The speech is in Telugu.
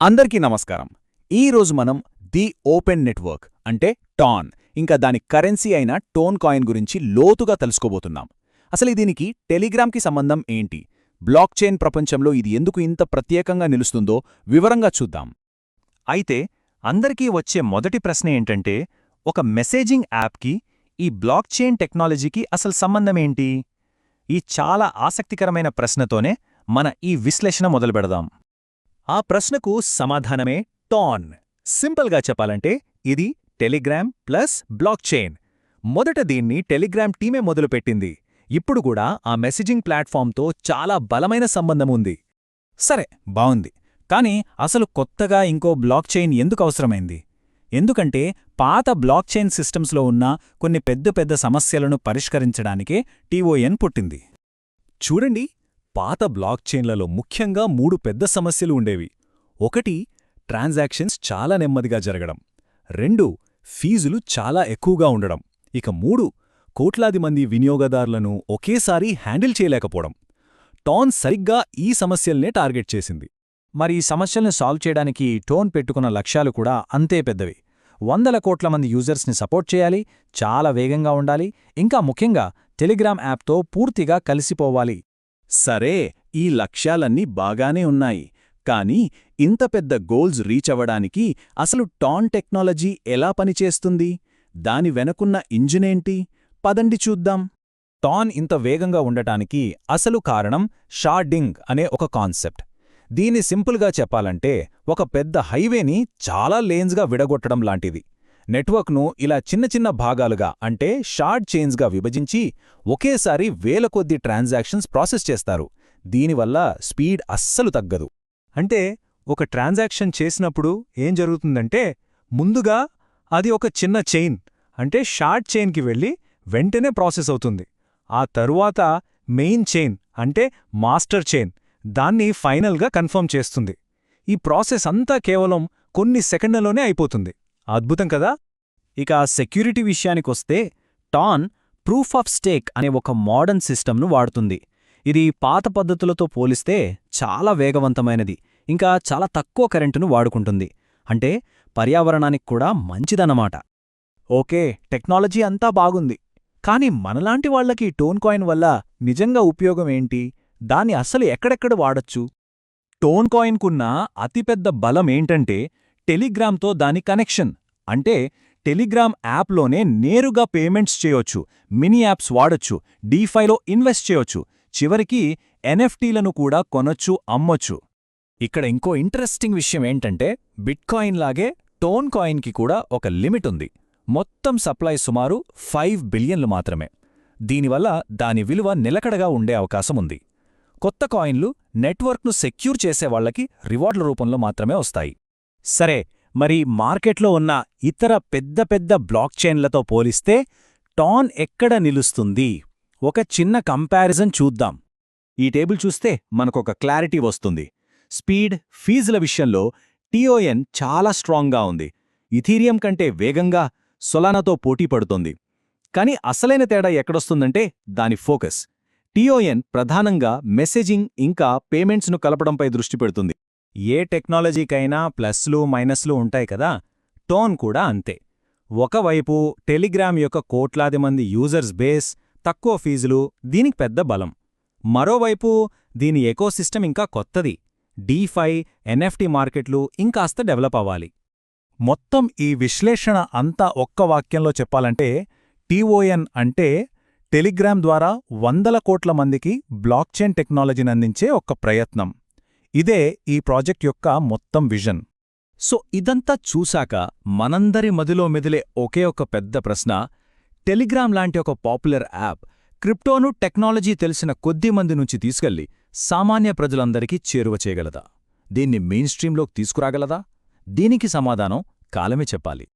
అందరికీ నమస్కారం. ఈరోజు మనం ది ఓపెన్ నెట్వర్క్ అంటే టాన్ ఇంకా దాని కరెన్సీ అయిన టోన్ కాయిన్ గురించి లోతుగా తెలుసుకోబోతున్నాం. అసలు దీనికి టెలిగ్రామ్కి సంబంధం ఏంటి, బ్లాక్ చైన్ ప్రపంచంలో ఇది ఎందుకు ఇంత ప్రత్యేకంగా నిలుస్తుందో వివరంగా చూద్దాం. అయితే అందరికీ వచ్చే మొదటి ప్రశ్న ఏంటంటే, ఒక మెసేజింగ్ యాప్కి ఈ బ్లాక్ చైన్ టెక్నాలజీకి అసలు సంబంధమేంటి? ఈ చాలా ఆసక్తికరమైన ప్రశ్నతోనే మన ఈ విశ్లేషణ మొదలుపెడదాం. ఆ ప్రశ్నకు సమాధానమే టాన్. సింపుల్గా చెప్పాలంటే ఇది టెలిగ్రామ్ ప్లస్ బ్లాక్ చైన్. మొదట దీన్ని టెలిగ్రామ్ టీమే మొదలుపెట్టింది. ఇప్పుడు కూడా ఆ మెసేజింగ్ ప్లాట్ఫామ్తో చాలా బలమైన సంబంధం ఉంది. సరే, బావుంది. కానీ అసలు కొత్తగా ఇంకో బ్లాక్ చైన్ ఎందుకు అవసరమైంది? ఎందుకంటే పాత బ్లాక్ చైన్ సిస్టమ్స్లో ఉన్న కొన్ని పెద్ద సమస్యలను పరిష్కరించడానికే టీఓఎన్ పుట్టింది. చూడండి, పాత బ్లాక్ చైన్లలో ముఖ్యంగా 3 పెద్ద సమస్యలు ఉండేవి. 1 ట్రాన్సాక్షన్స్ చాలా నెమ్మదిగా జరగడం, 2 ఫీజులు చాలా ఎక్కువగా ఉండడం, ఇక 3 కోట్లాది మంది వినియోగదారులను ఒకేసారి హ్యాండిల్ చేయలేకపోవడం. టాన్ సరిగ్గా ఈ సమస్యల్నే టార్గెట్ చేసింది. మరి ఈ సమస్యల్ని సాల్వ్ చేయడానికి టోన్ పెట్టుకున్న లక్ష్యాలు కూడా అంతే పెద్దవి. 100 కోట్ల మంది యూజర్స్ని సపోర్ట్ చేయాలి, చాలా వేగంగా ఉండాలి, ఇంకా ముఖ్యంగా టెలిగ్రామ్ యాప్తో పూర్తిగా కలిసిపోవాలి. సరే, ఈ లక్ష్యాలన్నీ బాగానే ఉన్నాయి. కానీ ఇంత పెద్ద గోల్స్ రీచ్ అవ్వడానికి అసలు టాన్ టెక్నాలజీ ఎలా పనిచేస్తుంది? దాని వెనకున్న ఇంజినేంటి? పదండి చూద్దాం. టాన్ ఇంత వేగంగా ఉండటానికి అసలు కారణం షార్డింగ్ అనే ఒక కాన్సెప్ట్. దీన్ని సింపుల్గా చెప్పాలంటే ఒక పెద్ద హైవేని చాలా లేన్స్గా విడగొట్టడం లాంటిది. నెట్వర్క్ను ఇలా చిన్న భాగాలుగా అంటే షార్ట్ చైన్స్గా విభజించి ఒకేసారి వేల కొద్ది ట్రాన్సాక్షన్స్ ప్రాసెస్ చేస్తారు. దీనివల్ల స్పీడ్ అస్సలు తగ్గదు. అంటే ఒక ట్రాన్సాక్షన్ చేసినప్పుడు ఏం జరుగుతుందంటే, ముందుగా అది ఒక చిన్న చైన్ అంటే షార్ట్ చైన్కి వెళ్ళి వెంటనే ప్రాసెస్ అవుతుంది. ఆ తరువాత మెయిన్ చైన్ అంటే మాస్టర్ చైన్ దాన్ని ఫైనల్గా కన్ఫర్మ్ చేస్తుంది. ఈ ప్రాసెస్ అంతా కేవలం కొన్ని సెకండ్లలోనే అయిపోతుంది. అద్భుతం కదా? ఇక సెక్యూరిటీ విషయానికొస్తే టాన్ ప్రూఫ్ ఆఫ్ స్టేక్ అనే ఒక మోడర్న్ సిస్టమ్ను వాడుతుంది. ఇది పాత పద్ధతులతో పోలిస్తే చాలా వేగవంతమైనది, ఇంకా చాలా తక్కువ కరెంటును వాడుకుంటుంది. అంటే పర్యావరణానికి కూడా మంచిదన్నమాట. ఓకే, టెక్నాలజీ అంతా బాగుంది. కానీ మనలాంటి వాళ్లకి టోన్ కాయిన్ వల్ల నిజంగా ఉపయోగం ఏంటి? దాన్ని అస్సలు ఎక్కడెక్కడ వాడొచ్చు? టోన్ కాయిన్కున్న అతిపెద్ద బలం ఏంటంటే టెలిగ్రామ్తో దాని కనెక్షన్. అంటే టెలిగ్రామ్ యాప్లోనే నేరుగా పేమెంట్స్ చేయొచ్చు, మినీ యాప్స్ వాడొచ్చు, డీఫైలో ఇన్వెస్ట్ చేయొచ్చు, చివరికి ఎన్ఎఫ్టీలను కూడా కొనొచ్చు, అమ్మొచ్చు. ఇక్కడ ఇంకో ఇంట్రెస్టింగ్ విషయం ఏంటంటే బిట్కాయిన్ లాగే టోన్ కాయిన్కి కూడా ఒక లిమిట్ ఉంది. మొత్తం సప్లై సుమారు 5 బిలియన్లు మాత్రమే. దీనివల్ల దాని విలువ నిలకడగా ఉండే అవకాశముంది. కొత్త కాయిన్లు నెట్వర్క్ను సెక్యూర్ చేసేవాళ్లకి రివార్డుల రూపంలో మాత్రమే వస్తాయి. సరే, మరి మార్కెట్లో ఉన్న ఇతర పెద్ద బ్లాక్ చైన్లతో పోలిస్తే టాన్ ఎక్కడ నిలుస్తుంది? ఒక చిన్న కంపారిజన్ చూద్దాం. ఈ టేబుల్ చూస్తే మనకొక క్లారిటీ వస్తుంది. స్పీడ్, ఫీజుల విషయంలో టీఓఎన్ చాలా స్ట్రాంగ్గా ఉంది. ఇథీరియం కంటే వేగంగా సొలానాతో పోటీ పడుతోంది. కానీ అసలైన తేడా ఎక్కడొస్తుందంటే దాని ఫోకస్. టీఓఎన్ ప్రధానంగా మెసేజింగ్ ఇంకా పేమెంట్స్ను కలపడంపై దృష్టి పెడుతుంది. ఏ టెక్నాలజీకైనా ప్లస్లు మైనస్లు ఉంటాయి కదా, టోన్ కూడా అంతే. ఒకవైపు టెలిగ్రామ్ యొక్క కోట్లాది మంది యూజర్స్ బేస్, తక్కువ ఫీజులు దీనికి పెద్ద బలం. మరోవైపు దీని ఎకోసిస్టమ్ ఇంకా కొత్తది. డీఫై, ఎన్ఎఫ్టీ మార్కెట్లు ఇంకాస్త డెవలప్ అవ్వాలి. మొత్తం ఈ విశ్లేషణ అంతా ఒక్క వాక్యంలో చెప్పాలంటే టీఓఎన్ అంటే టెలిగ్రామ్ ద్వారా 100 కోట్ల మందికి బ్లాక్ చైన్ టెక్నాలజీని అందించే ఒక ప్రయత్నం. ఇదే ఈ ప్రాజెక్ట్ యొక్క మొత్తం విజన్. సో ఇదంతా చూశాక మనందరి మదిలో మెదిలే ఒకే ఒక పెద్ద ప్రశ్న, టెలిగ్రామ్ లాంటి ఒక పాపులర్ యాప్ క్రిప్టోను టెక్నాలజీ తెలిసిన కొద్దిమంది నుంచి తీసుకెళ్లి సామాన్య ప్రజలందరికీ చేరువ చేయగలదా? దీన్ని మెయిన్ స్ట్రీంలోకి తీసుకురాగలదా? దీనికి సమాధానం కాలమే చెప్పాలి.